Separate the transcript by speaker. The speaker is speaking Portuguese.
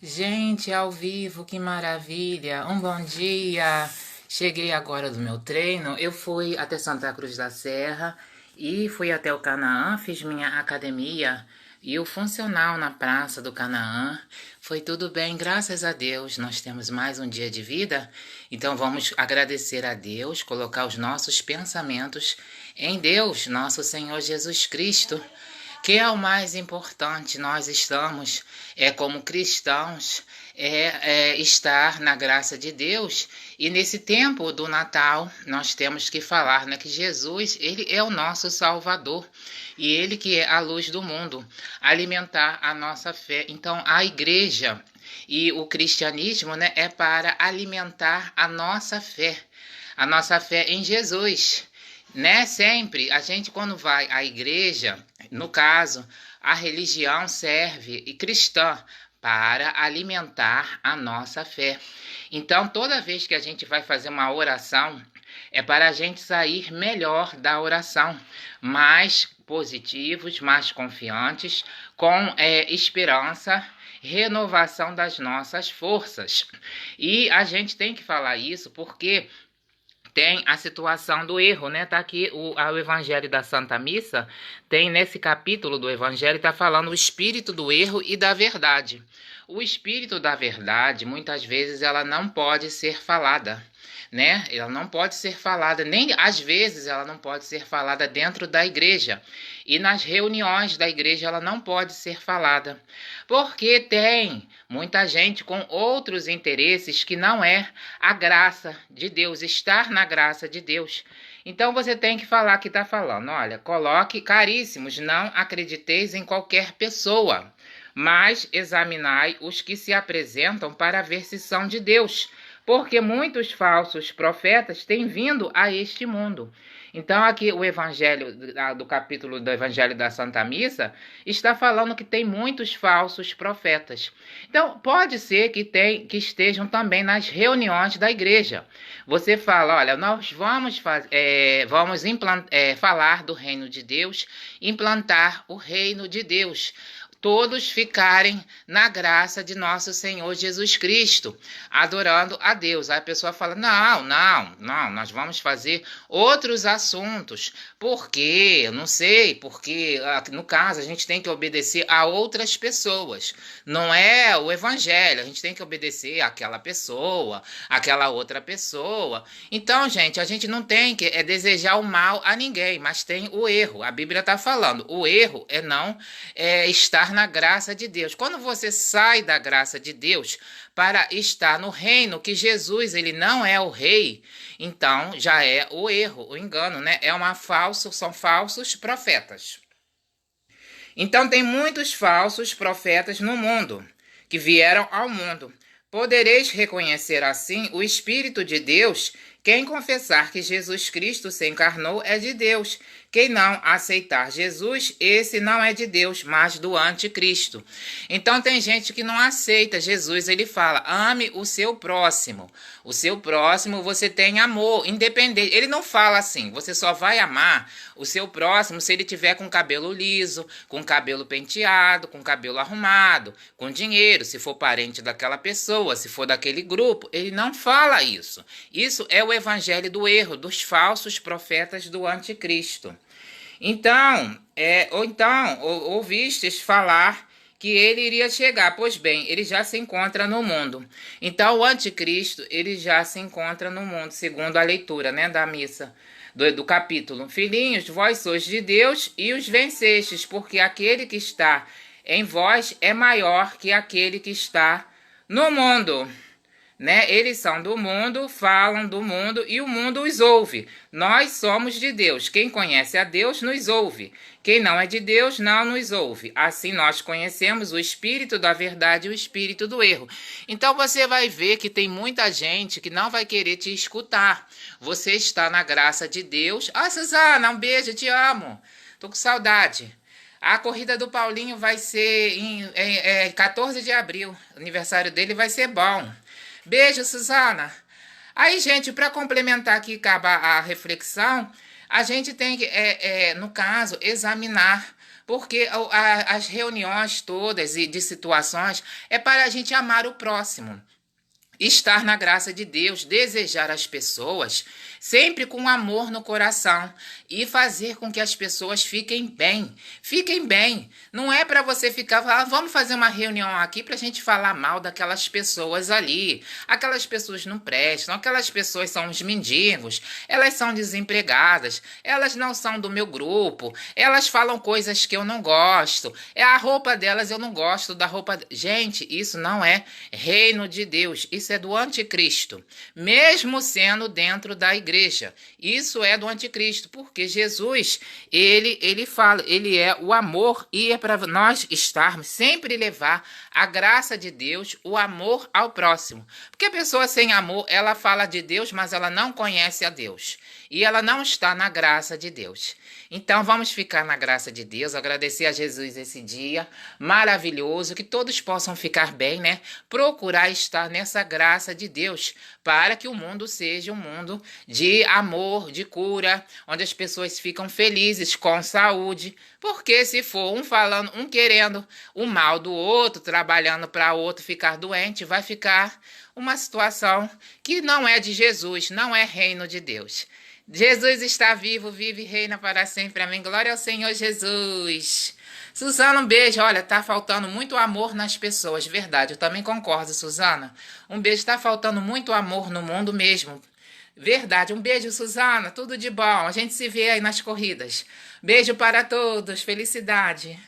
Speaker 1: Gente, ao vivo, que maravilha! Um bom dia! Cheguei agora do meu treino. Eu fui até Santa Cruz da Serra e fui até o Canaã, fiz minha academia e o funcional na Praça do Canaã. Foi tudo bem, graças a Deus. Nós temos mais um dia de vida, então vamos agradecer a Deus, colocar os nossos pensamentos em Deus, nosso Senhor Jesus Cristo, que é o mais importante. Nós estamos, como cristãos, estar na graça de Deus, e nesse tempo do Natal nós temos que falar, né, que Jesus, ele é o nosso Salvador, e ele que é a luz do mundo, alimentar a nossa fé. Então a igreja e o cristianismo, né, é para alimentar a nossa fé em Jesus, né? Sempre a gente, quando vai à igreja, no caso, a religião serve e cristã para alimentar a nossa fé. Então, toda vez que a gente vai fazer uma oração, é para a gente sair melhor da oração, mais positivos, mais confiantes, com esperança, renovação das nossas forças. E a gente tem que falar isso porque tem a situação do erro, né? Tá aqui o Evangelho da Santa Missa, tem nesse capítulo do Evangelho, tá falando o espírito do erro e da verdade. O espírito da verdade, muitas vezes, ela não pode ser falada, né? Ela não pode ser falada, nem às vezes ela não pode ser falada dentro da igreja. E nas reuniões da igreja ela não pode ser falada, porque tem muita gente com outros interesses que não é a graça de Deus, estar na graça de Deus. Então você tem que falar que está falando, olha, coloque, caríssimos, não acrediteis em qualquer pessoa, mas examinai os que se apresentam para ver se são de Deus, porque muitos falsos profetas têm vindo a este mundo. Então aqui o Evangelho, do capítulo do Evangelho da Santa Missa, está falando que tem muitos falsos profetas. Então pode ser que estejam também nas reuniões da igreja. Você fala, olha, nós vamos falar do reino de Deus, implantar o reino de Deus, todos ficarem na graça de nosso Senhor Jesus Cristo, adorando a Deus. Aí a pessoa fala, não, nós vamos fazer outros assuntos, porque, não sei, porque no caso a gente tem que obedecer a outras pessoas, não é o Evangelho, a gente tem que obedecer àquela pessoa, àquela outra pessoa. Então, gente, a gente não tem que desejar o mal a ninguém, mas tem o erro. A Bíblia está falando, o erro é não estar na graça de Deus. Quando você sai da graça de Deus para estar no reino que Jesus, ele não é o rei, então já é o erro, o engano, né? São falsos profetas. Então tem muitos falsos profetas no mundo, que vieram ao mundo. Podereis reconhecer assim o Espírito de Deus. Quem confessar que Jesus Cristo se encarnou é de Deus. Quem não aceitar Jesus, esse não é de Deus, mas do anticristo. Então tem gente que não aceita Jesus. Ele fala, ame o seu próximo. O seu próximo você tem amor, independente. Ele não fala assim, você só vai amar o seu próximo se ele tiver com cabelo liso, com cabelo penteado, com cabelo arrumado, com dinheiro, se for parente daquela pessoa, se for daquele grupo. Ele não fala isso. Isso é o evangelho do erro, dos falsos profetas do anticristo. Então, ouvistes falar que ele iria chegar. Pois bem, ele já se encontra no mundo. Então, o anticristo, ele já se encontra no mundo, segundo a leitura, né, da missa, do capítulo. Filhinhos, vós sois de Deus e os vencestes, porque aquele que está em vós é maior que aquele que está no mundo. Né? Eles são do mundo, falam do mundo e o mundo os ouve. Nós somos de Deus. Quem conhece a Deus nos ouve. Quem não é de Deus não nos ouve. Assim nós conhecemos o espírito da verdade e o espírito do erro. Então você vai ver que tem muita gente que não vai querer te escutar. Você está na graça de Deus. Ah, Suzana, um beijo, te amo. Tô com saudade. A corrida do Paulinho vai ser em 14 de abril. O aniversário dele vai ser bom. Beijo, Suzana. Aí, gente, para complementar aqui a reflexão, a gente tem que, no caso, examinar porque as reuniões todas e de situações é para a gente amar o próximo. Estar na graça de Deus, desejar as pessoas sempre com amor no coração e fazer com que as pessoas fiquem bem. Fiquem bem. Não é para você ficar, vamos fazer uma reunião aqui para a gente falar mal daquelas pessoas ali. Aquelas pessoas não prestam, aquelas pessoas são os mendigos, elas são desempregadas, elas não são do meu grupo, elas falam coisas que eu não gosto, é a roupa delas, eu não gosto da roupa. Gente, isso não é reino de Deus, isso é do anticristo, mesmo sendo dentro da igreja. Isso é do anticristo, porque Jesus, ele fala, ele é o amor e é para nós estarmos, sempre levar a graça de Deus, o amor ao próximo. Porque a pessoa sem amor, ela fala de Deus, mas ela não conhece a Deus. E ela não está na graça de Deus. Então vamos ficar na graça de Deus, agradecer a Jesus esse dia maravilhoso, que todos possam ficar bem, né? Procurar estar nessa graça de Deus, para que o mundo seja um mundo de amor, de cura, onde as pessoas ficam felizes, com saúde. Porque se for um falando, um querendo o mal do outro, trabalhando para o outro ficar doente, vai ficar uma situação que não é de Jesus, não é reino de Deus. Jesus está vivo, vive e reina para sempre. Amém. Glória ao Senhor Jesus. Suzana, um beijo. Olha, tá faltando muito amor nas pessoas. Verdade, eu também concordo, Suzana. Um beijo, tá faltando muito amor no mundo mesmo. Verdade, um beijo, Suzana. Tudo de bom. A gente se vê aí nas corridas. Beijo para todos. Felicidade.